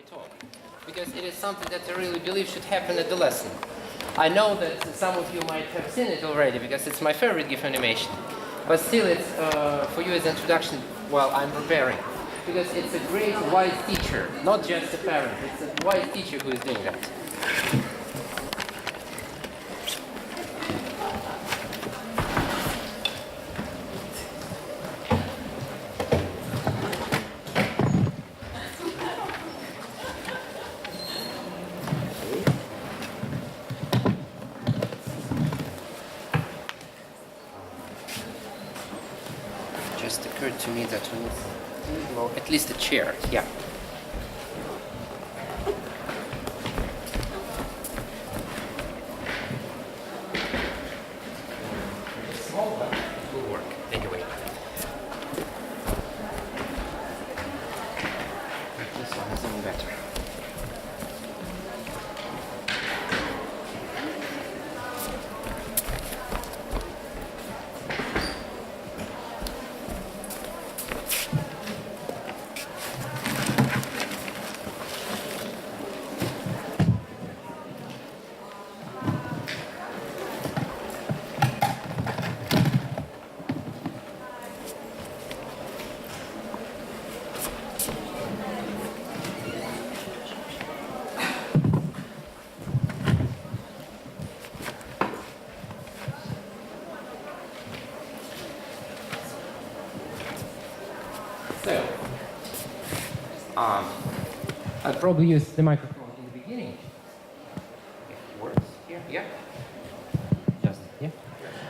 talk, because it is something that I really believe should happen at the lesson. I know that some of you might have seen it already, because it's my favorite GIF animation, but still it's for you as an introduction while I'm preparing, because it's a great wise teacher, not just a parent, it's a wise teacher who is doing that. Just occurred to me that we need, well, at least a chair, yeah. Small, but it will work anyway. This one is even better. So, I'll probably use the microphone in the beginning. It works here, yeah? Just, yeah?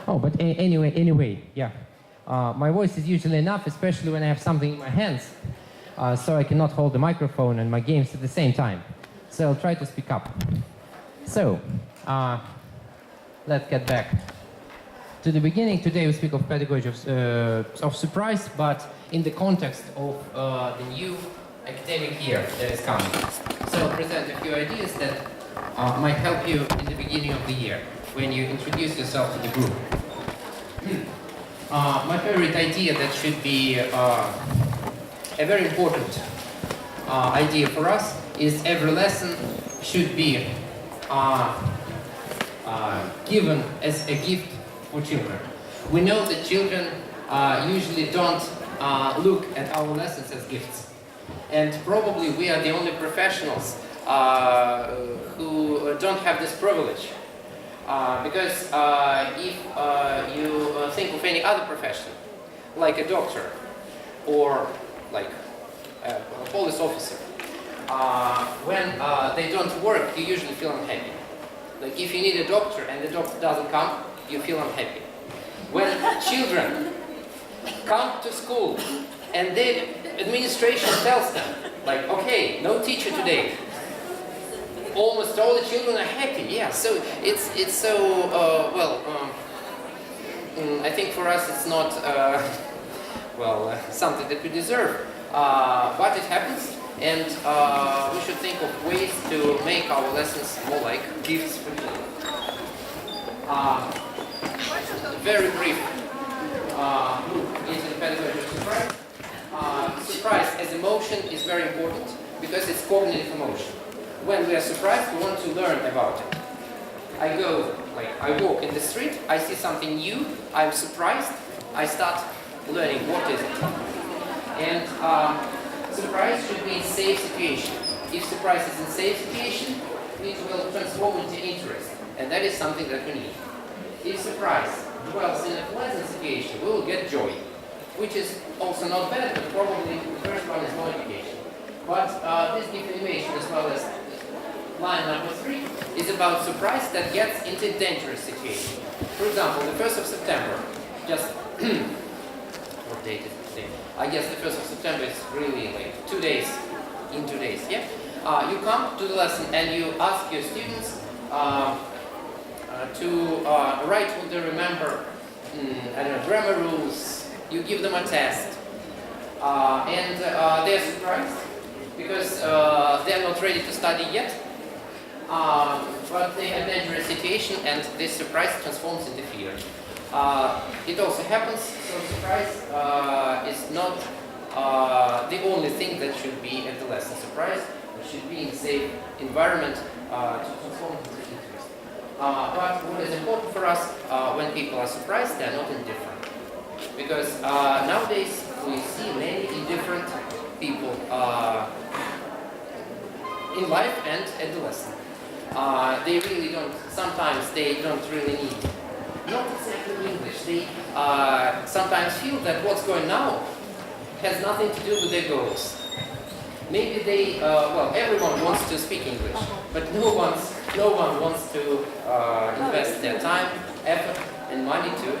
Oh, but anyway, yeah. My voice is usually enough, especially when I have something in my hands, so I cannot hold the microphone and my games at the same time. So I'll try to speak up. So, let's get back to the beginning. Today we speak of pedagogy of surprise, but in the context of the new academic year that is coming. So I'll present a few ideas that might help you in the beginning of the year when you introduce yourself to the group. My favorite idea that should be a very important idea for us is every lesson should be given as a gift for children. We know that children usually don't look at our lessons as gifts. And probably we are the only professionals who don't have this privilege. Because if you think of any other profession, like a doctor or like a police officer, when they don't work, you usually feel unhappy. Like if you need a doctor and the doctor doesn't come, you feel unhappy. When children come to school and the administration tells them, like, okay, no teacher today, almost all the children are happy. Yeah, so it's so I think for us it's not something that we deserve, but it happens, and we should think of ways to make our lessons more like gifts for children. Very brief look into the pedagogy of surprise. Surprise as emotion is very important because it's cognitive emotion. When we are surprised, we want to learn about it. I walk in the street, I see something new, I'm surprised, I start learning what is it. And surprise should be in safe situation. If surprise is in safe situation, it will transform into interest, and that is something that we need. If surprise dwells in a pleasant situation, we will get joy, which is also not bad, but probably the first one is more education. But this gift animation, as well as line number 3, is about surprise that gets into a dangerous situation. For example, the 1st of September, just what date is it today? I guess the 1st of September is really like 2 days, in 2 days, yeah? You come to the lesson and you ask your students to write what they remember, I don't know, grammar rules. You give them a test, and they're surprised because they're not ready to study yet, but they have a dangerous situation, and this surprise transforms into fear. It also happens, so surprise is not the only thing that should be at the lesson. Surprise should be in safe environment to transform into interest. But what is important for us, when people are surprised, they are not indifferent. Because nowadays we see many indifferent people in life and at the lesson. They really don't, sometimes they don't really need, not exactly English. They sometimes feel that what's going now has nothing to do with their goals. Maybe they, well, everyone wants to speak English, but no one wants to invest their time, effort, and money to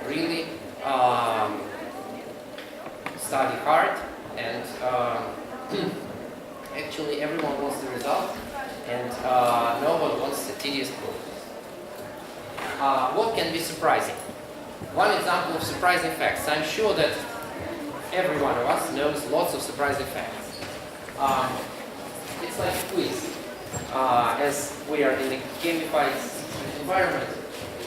really study hard, and actually everyone wants the result, and no one wants the tedious process. What can be surprising? One example of surprising facts. I'm sure that every one of us knows lots of surprising facts. It's like a quiz. As we are in a gamified environment,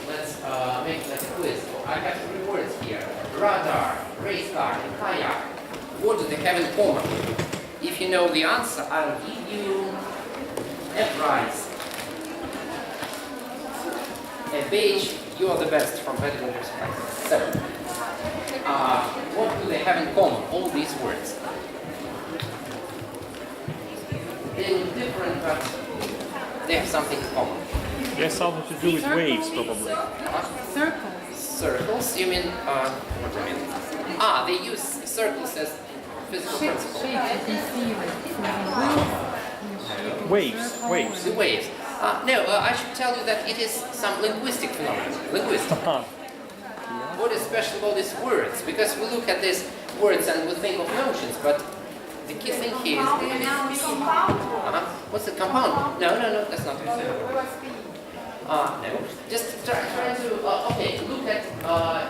let's make it like a quiz. I have three words here: radar, race car, and kayak. What do they have in common? If you know the answer, I'll give you a prize. A badge. You are the best from Pedagogy. So, what do they have in common, all these words? They look different, but they have something in common. They have something to do with waves, probably. Circles. Circles? You mean, what do you mean? They use circles as physical principle. Waves. The waves. No, I should tell you that it is some linguistic phenomenon. Linguistic. What is special about these words? Because we look at these words and we think of notions, but the key thing here is what's the compound? No, that's not it. No, just try to okay, look at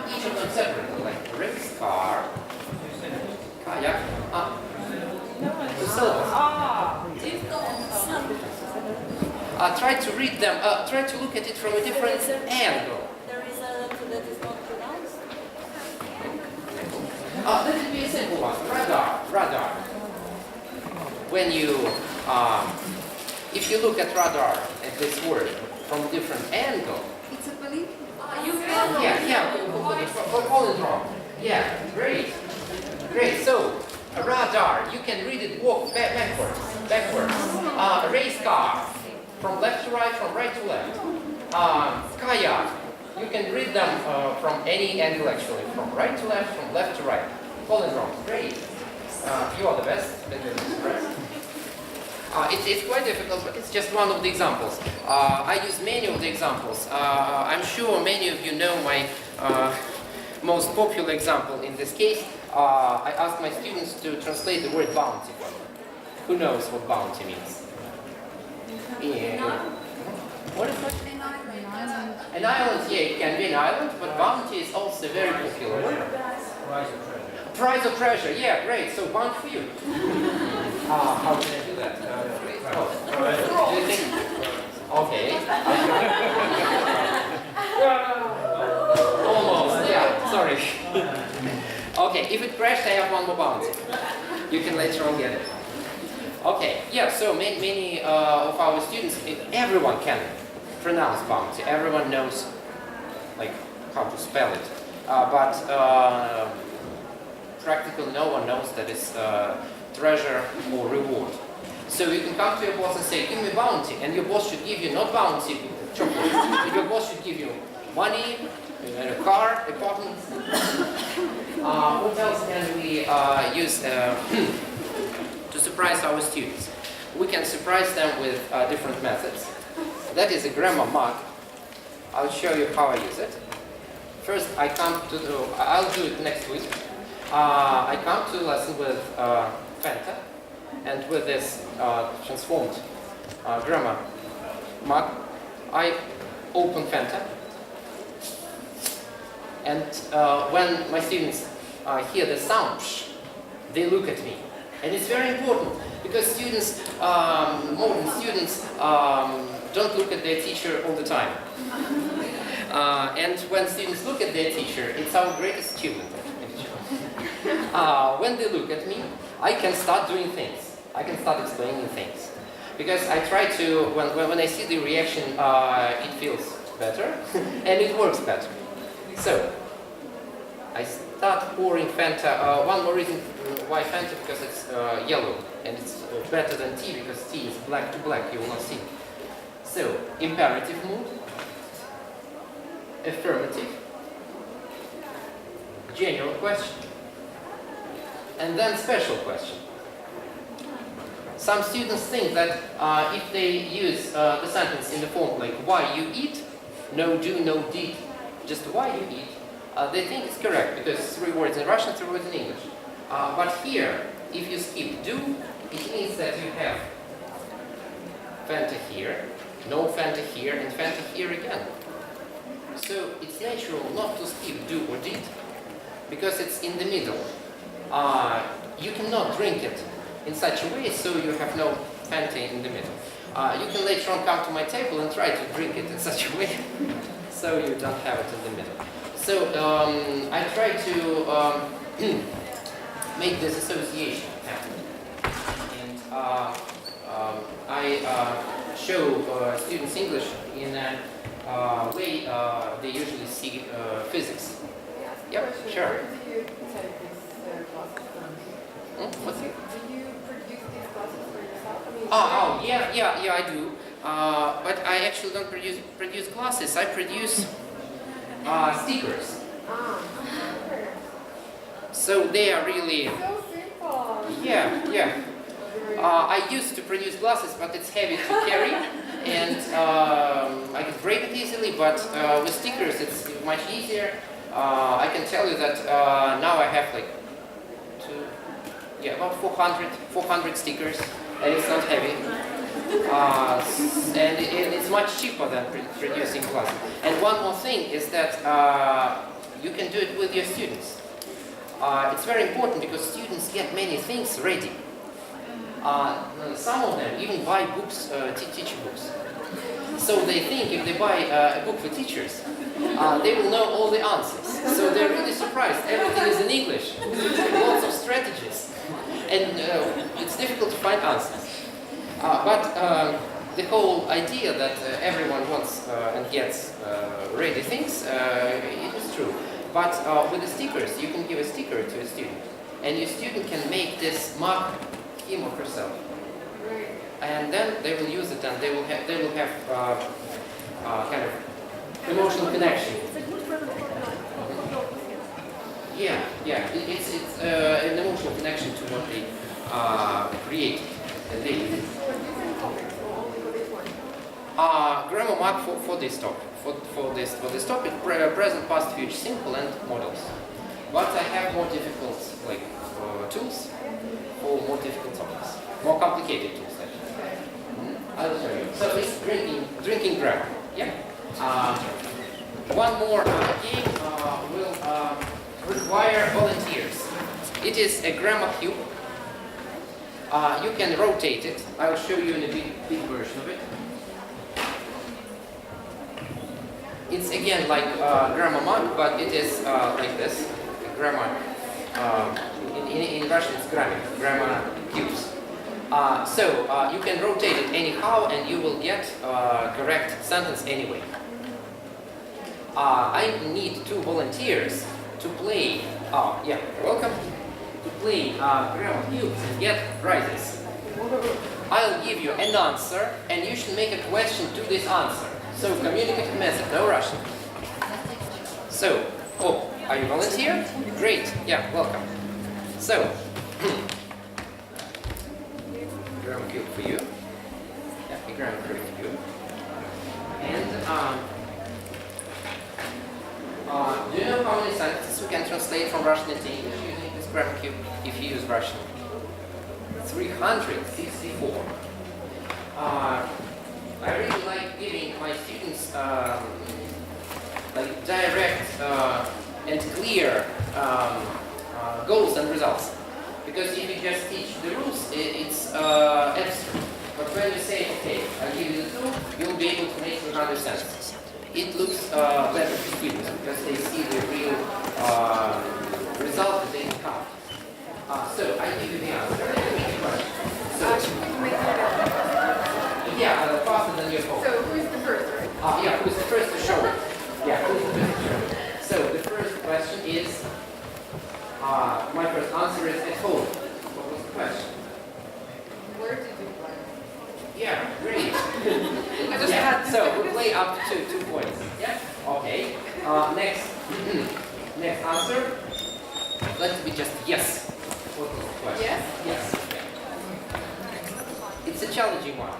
each of them separately, like race car, kayak, the syllables. Try to read them. Try to look at it from a different angle. There is a that is not pronounced. Let it be a simple one. Radar. When you, if you look at radar, at this word, from a different angle. It's a belief. Yeah. We'll call it wrong. Yeah, great. So, a radar, you can read it walk backwards. A race car, from left to right, from right to left. Kayak, you can read them from any angle actually, from right to left, from left to right. Call it wrong. Great. You are the best. It's quite difficult, but it's just one of the examples. I use many of the examples. I'm sure many of you know my most popular example in this case. I asked my students to translate the word bounty for me. Who knows what bounty means? Yeah. What is that? An island, yeah, it can be an island, but bounty is also a very popular word. Prize or treasure, yeah, great. So bounty for you. How can I do that? Do you think? Okay. Almost, yeah, sorry. Okay, if it crashed, I have one more bounty. You can later on get it. Okay, yeah, so many of our students, everyone can pronounce bounty. Everyone knows, like, how to spell it. But practically no one knows that it's treasure or reward. So you can come to your boss and say, give me bounty, and your boss should give you not bounty, chocolate. Your boss should give you money, a car, apartment. What else can we use to surprise our students? We can surprise them with different methods. That is a grammar mug. I'll show you how I use it. First, I'll do it next week. I come to the lesson with Fanta, and with this transformed grammar mug, I open Fanta, and when my students hear the sound, they look at me. And it's very important, because students, modern students, don't look at their teacher all the time. And when students look at their teacher, it's our greatest achievement. When they look at me, I can start doing things. I can start explaining things. Because I try to, when I see the reaction, it feels better and it works better. So, I start pouring Fanta. One more reason why Fanta, because it's yellow and it's better than tea, because tea is black to black, you will not see. So, imperative mood, affirmative, general question, and then special question. Some students think that if they use the sentence in the form like why you eat, no do, no did, just why you eat, they think it's correct because it's 3 words in Russian, 3 words in English. But here, if you skip do, it means that you have Fanta here, no Fanta here, and Fanta here again. So it's natural not to skip do or did because it's in the middle. You cannot drink it in such a way so you have no Fanta in the middle. You can later on come to my table and try to drink it in such a way so you don't have it in the middle. So I try to make this association happen. And I show students English in a way they usually see physics. Yep, sure. Do you take these classes from? What's it? Do you produce these classes for yourself? I mean, Yeah, I do. But I actually don't produce classes. I produce stickers. okay. So they are really, So simple. yeah. I used to produce glasses, but it's heavy to carry, and I can break it easily. But with stickers, it's much easier. I can tell you that now I have like about 400 stickers, and it's not heavy. And it's much cheaper than producing glasses. And one more thing is that you can do it with your students. It's very important because students get many things ready. Some of them even buy books, teaching books. So they think if they buy a book for teachers, they will know all the answers. So they're really surprised. Everything is in English. Lots of strategies. And it's difficult to find answers. But the whole idea that everyone wants and gets ready things, it is true. But with the stickers, you can give a sticker to a student. And your student can make this mark him or herself. And then they will use it and they will have kind of emotional connection. Yeah. It's an emotional connection to what they created. And they grammar mark for this topic. For this topic, present, past, future, simple, and models. But I have more difficult tools for more difficult topics, more complicated tools. I'll show you. So it's drinking grammar. Yeah. One more game will require volunteers. It is a grammar cube. You can rotate it. I'll show you in a big version of it. It's again like grammar mark, but it is like this. Grammar. In Russian, it's grammar cubes. So you can rotate it anyhow, and you will get correct sentence anyway. I need 2 volunteers to play. You're welcome. To play grammar cubes and get prizes. I'll give you an answer, and you should make a question to this answer. So communicative method, no Russian. So, are you volunteer? Great. Yeah, welcome. So, grammar cube for you. Yeah, a grammar cube for you. And do you know how many sentences we can translate from Russian into English using this grammar cube if you use Russian? 364. I really like giving my students direct and clear goals and results. Because if you just teach the rules, it's abstract. But when you say, okay, I'll give you the tool, you'll be able to make 300 sentences. It looks better to students because they see the real result that they have. So I give you the answer. So Yeah, who's the first to show it? Yeah, who's the first to show it? So the first question is, my first answer is at home. What was the question? Where did you play? Yeah, great. I just Yeah, had so we play up to 2 points. Yeah, okay. Next, next answer. Let it be just yes. What was the question? Yes? Yes. It's a challenging one.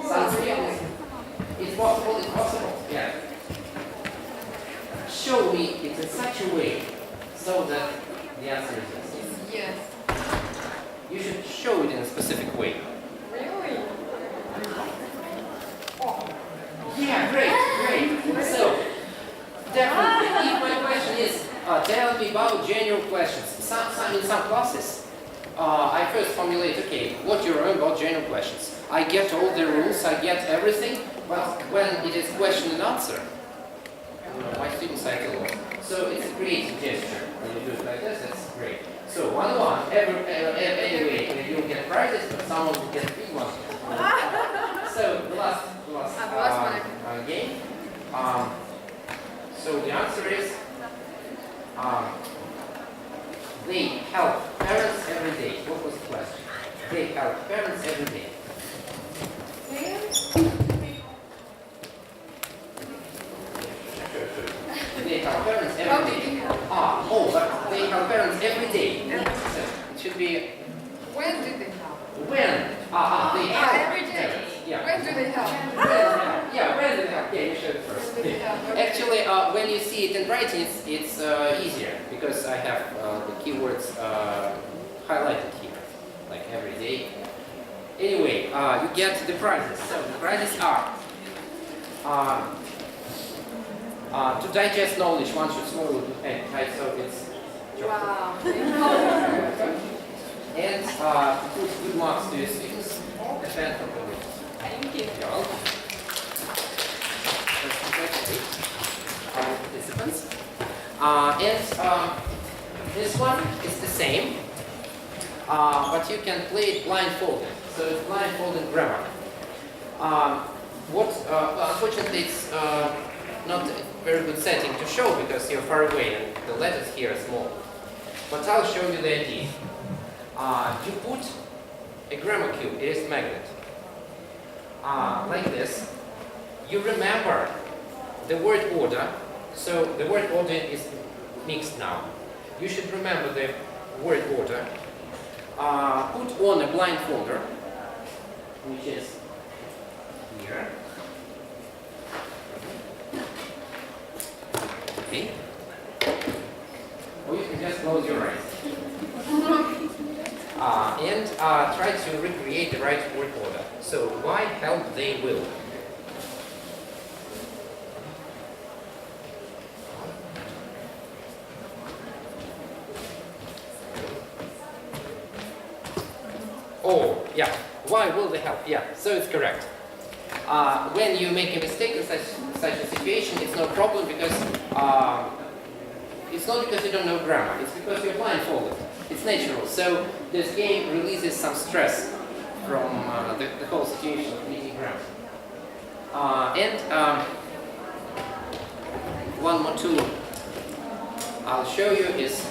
Sounds real. It's possible, it's possible. Yeah. Show me it in such a way so that the answer is yes. Yes. You should show it in a specific way. Really? Yeah, great. So, definitely, if my question is, tell me about general questions. In some classes, I first formulate, okay, what you learn about general questions. I get all the rules, I get everything, but when it is question and answer, my students are at lost. So it's a creative gesture. When you do it like this, it's great. So 1-1. Anyway, you get prizes, but someone will get 3-1. So the last game. So the answer is they help parents every day. What was the question? They help parents every day. They help parents every day. But they help parents every day. So it should be When did they help? when. They help every day. parents. Yeah. When do they help? Yeah, when did they help? Yeah, you should first. When do they help? Actually, when you see it in writing, it's easier because I have the keywords highlighted here, like every day. Anyway, you get the prizes. So the prizes are to digest knowledge, one should swallow it, right? So it's Wow. and to put good marks to your students, depend on the Thank you. You're welcome. Let's congratulate our participants. This one is the same, but you can play it blindfolded. So it's blindfolded grammar. Unfortunately, it's not a very good setting to show because you're far away and the letters here are small. But I'll show you the idea. You put a grammar cube, it is magnet. Like this. You remember the word order. So the word order is mixed now. You should remember the word order. Put on a blindfolder, which is here. Okay. Or you can just close your eyes. And try to recreate the right word order. So, why help they will? Oh, yeah. Why will they help? Yeah, so it's correct. When you make a mistake in such a situation, it's no problem because it's not because you don't know grammar, it's because you're blindfolded. It's natural. So this game releases some stress from the whole situation of reading grammar. One more tool I'll show you is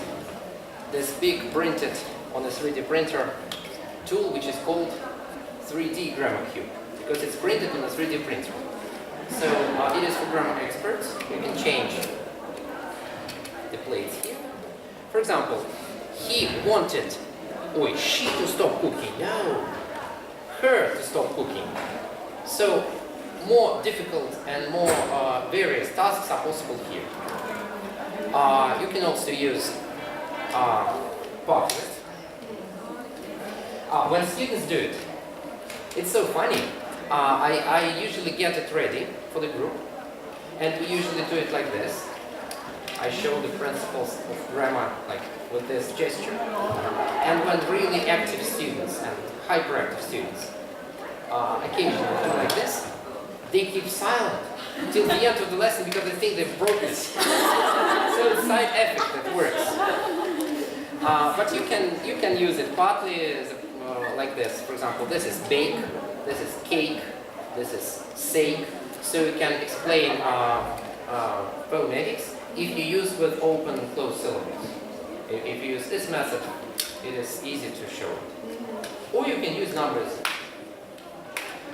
this big printed on a 3D printer tool which is called 3D Grammar Cube because it's printed on a 3D printer. So it is for grammar experts. You can change the plates here. For example, he wanted, she to stop cooking. No, her to stop cooking. So more difficult and more various tasks are possible here. You can also use Parchment. When students do it, it's so funny. I usually get it ready for the group, and we usually do it like this. I show the principles of grammar like with this gesture. And when really active students and hyperactive students occasionally do like this, they keep silent till the end of the lesson because they think they've broken it. So it's side effect that works. But you can use it partly as like this. For example, this is bake, this is cake, this is sake, So you can explain phonetics if you use with open and closed syllables. If you use this method, it is easy to show it. Or you can use numbers.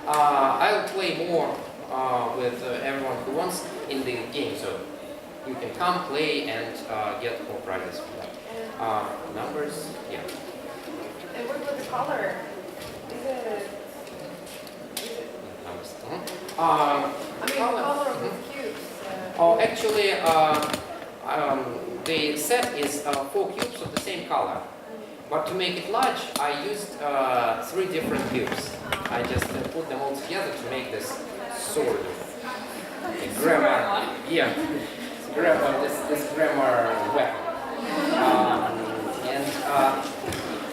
I'll play more with everyone who wants in the game, so you can come, play, and get more practice for that. Numbers, yeah. And what about the color? Is it? Numbers. The color of the cubes. Oh, actually, the set is 4 cubes of the same color. But to make it large, I used 3 different cubes. I just put them all together to make this sort of grammar. Yeah, this grammar weapon.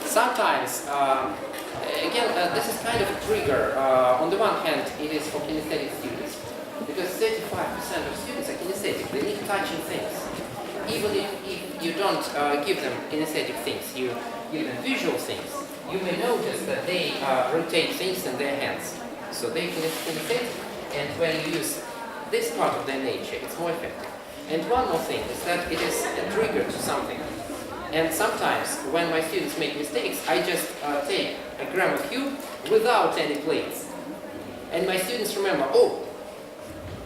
Sometimes, again, this is kind of a trigger. On the one hand, it is for kinesthetic students, because 35% of students are kinesthetic. They need touching things. Even if you don't give them kinesthetic things, you give them visual things, you may notice that they rotate things in their hands. So they kinesthetic, and when you use this part of their nature, it's more effective. And one more thing is that it is a trigger to something. And sometimes, when my students make mistakes, I just take a grammar cube without any plates. And my students remember, oh,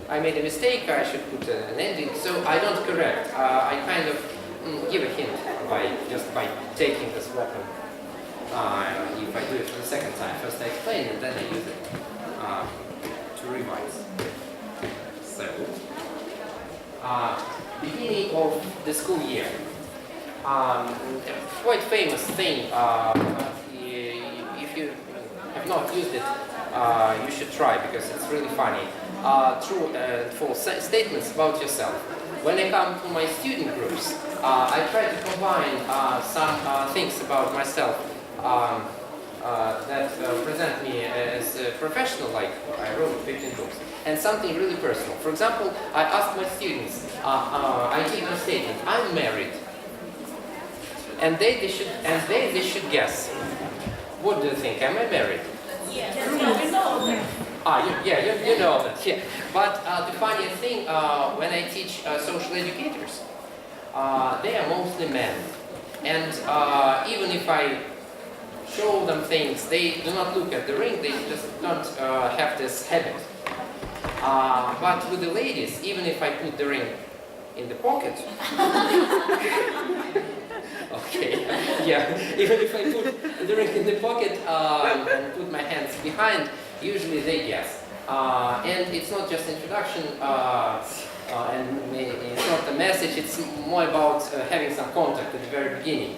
I made a mistake, I should put an ending, so I don't correct. I kind of give a hint by taking this weapon. If I do it for the second time, first I explain and then I use it to revise. So, beginning of the school year. A quite famous thing, if you have not used it, you should try because it's really funny. True and false statements about yourself. When I come to my student groups, I try to combine some things about myself that present me as a professional, like I wrote 15 books, and something really personal. For example, I ask my students, I give them a statement, I'm married, and they should guess. What do you think? Am I married? Yes. You know. You know that. Yeah. But the funniest thing, when I teach social educators, they are mostly men, and even if I show them things, they do not look at the ring. They just don't have this habit. But with the ladies, even if I put the ring in the pocket, okay, yeah, even if I put the ring in the pocket and put my hands behind, usually they guess. And it's not just introduction, and it's not a message, it's more about having some contact at the very beginning.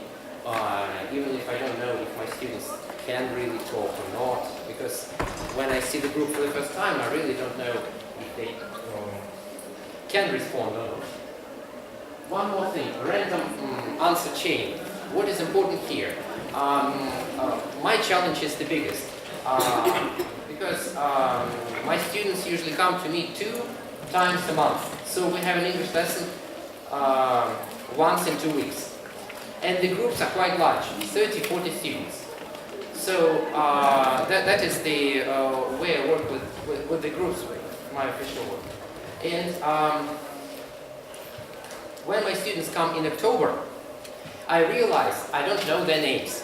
Even if I don't know if my students can really talk or not, because when I see the group for the first time, I really don't know if they can respond or not. One more thing, random answer chain. What is important here? My challenge is the biggest, because my students usually come to me 2 times a month. So we have an English lesson once in 2 weeks. And the groups are quite large, 30, 40 students. So that is the way I work with the groups, with my official work. And when my students come in October, I realize I don't know their names.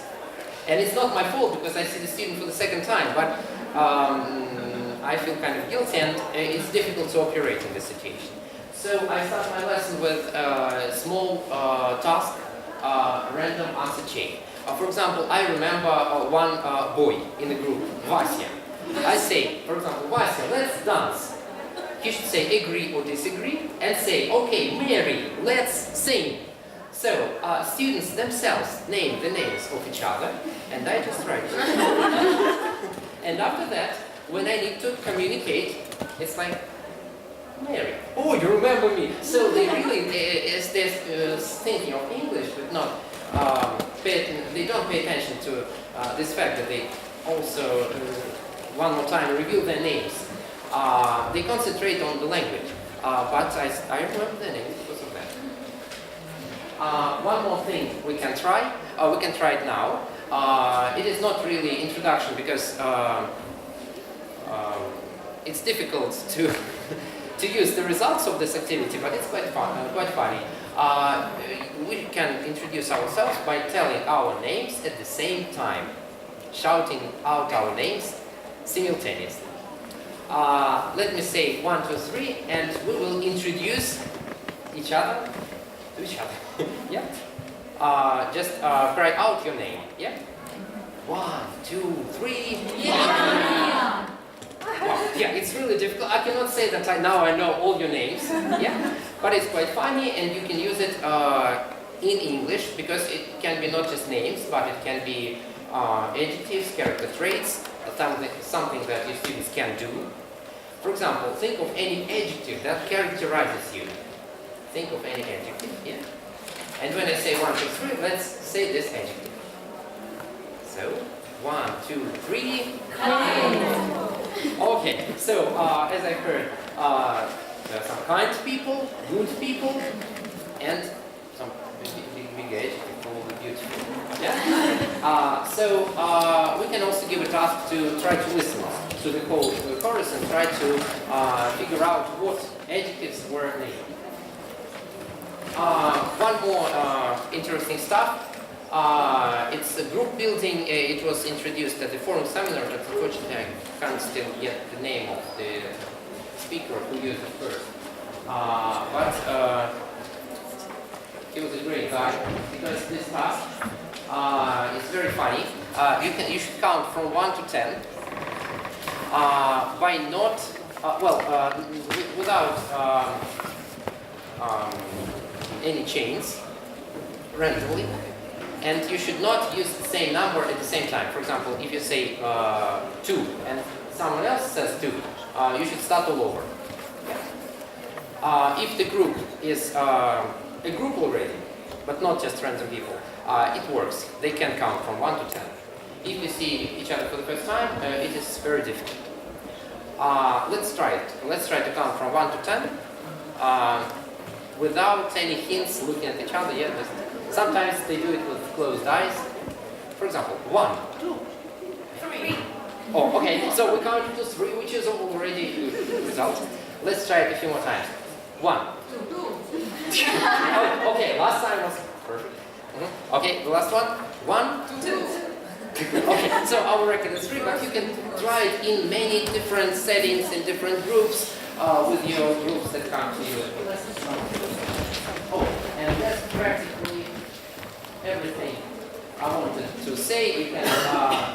And it's not my fault because I see the student for the second time, but I feel kind of guilty and it's difficult to operate in this situation. So I start my lesson with a small task, random answer chain. For example, I remember one boy in the group, Vasya. I say, for example, Vasya, let's dance. He should say agree or disagree and say, okay, Mary, let's sing. So students themselves name the names of each other and I just write it. And after that, when I need to communicate, it's like, Mary, oh, you remember me. So they really, they're thinking of English, but not, they don't pay attention to this fact that they also, one more time, reveal their names. They concentrate on the language, but I remember their names because of that. One more thing we can try. We can try it now. It is not really introduction because it's difficult to to use the results of this activity, but it's quite fun, quite funny. We can introduce ourselves by telling our names at the same time, shouting out our names simultaneously. Let me say 1, 2, 3, and we will introduce each other to each other. Yeah. Just cry out your name. Yeah. 1, 2, 3. Yeah. Wow. Yeah, it's really difficult. I cannot say that like now I know all your names. Yeah. But it's quite funny, and you can use it in English because it can be not just names, but it can be adjectives, character traits, something that your students can do. For example, think of any adjective that characterizes you. Think of any adjective, yeah? And when I say 1, 2, 3, let's say this adjective. So, 1, 2, 3. Okay, so as I heard, there are some kind people, good people, and some big adjective, probably beautiful. Yeah? So we can also give a task to try to listen to the whole chorus and try to figure out what adjectives were named. One more interesting stuff. It's a group building. It was introduced at the forum seminar, but unfortunately I can't still get the name of the speaker who used it first. But he was a great guy because this task is very funny. You should count from 1 to 10 by not without any chains randomly, and you should not use the same number at the same time. For example, if you say 2 and someone else says 2, you should start all over. If the group is a group already, but not just random people, it works. They can count from 1 to 10. If you see each other for the first time, it is very difficult. Let's try it. Let's try to count from 1 to 10 without any hints looking at each other. Yeah, sometimes they do it with closed eyes. For example, 1, 2, 3. Oh, okay. So we counted to 3, which is already a good result. Let's try it a few more times. 1. Oh, okay, last time was perfect. Okay, the last one. 1, 2. Okay, so our record is 3, but you can try it in many different settings, in different groups, with your groups that come to you. Oh, and that's practically everything I wanted to say. You can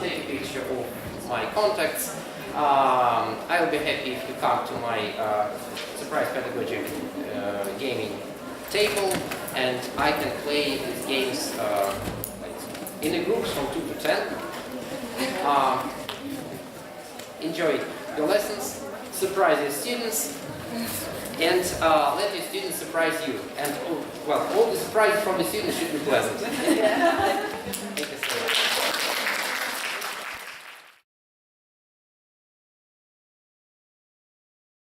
take a picture of my contacts. I'll be happy if you come to my surprise pedagogy gaming table, and I can play these games in the groups from 2 to 10. Enjoy your lessons, surprise your students, and let your students surprise you. And well, all the surprises from the students should be pleasant.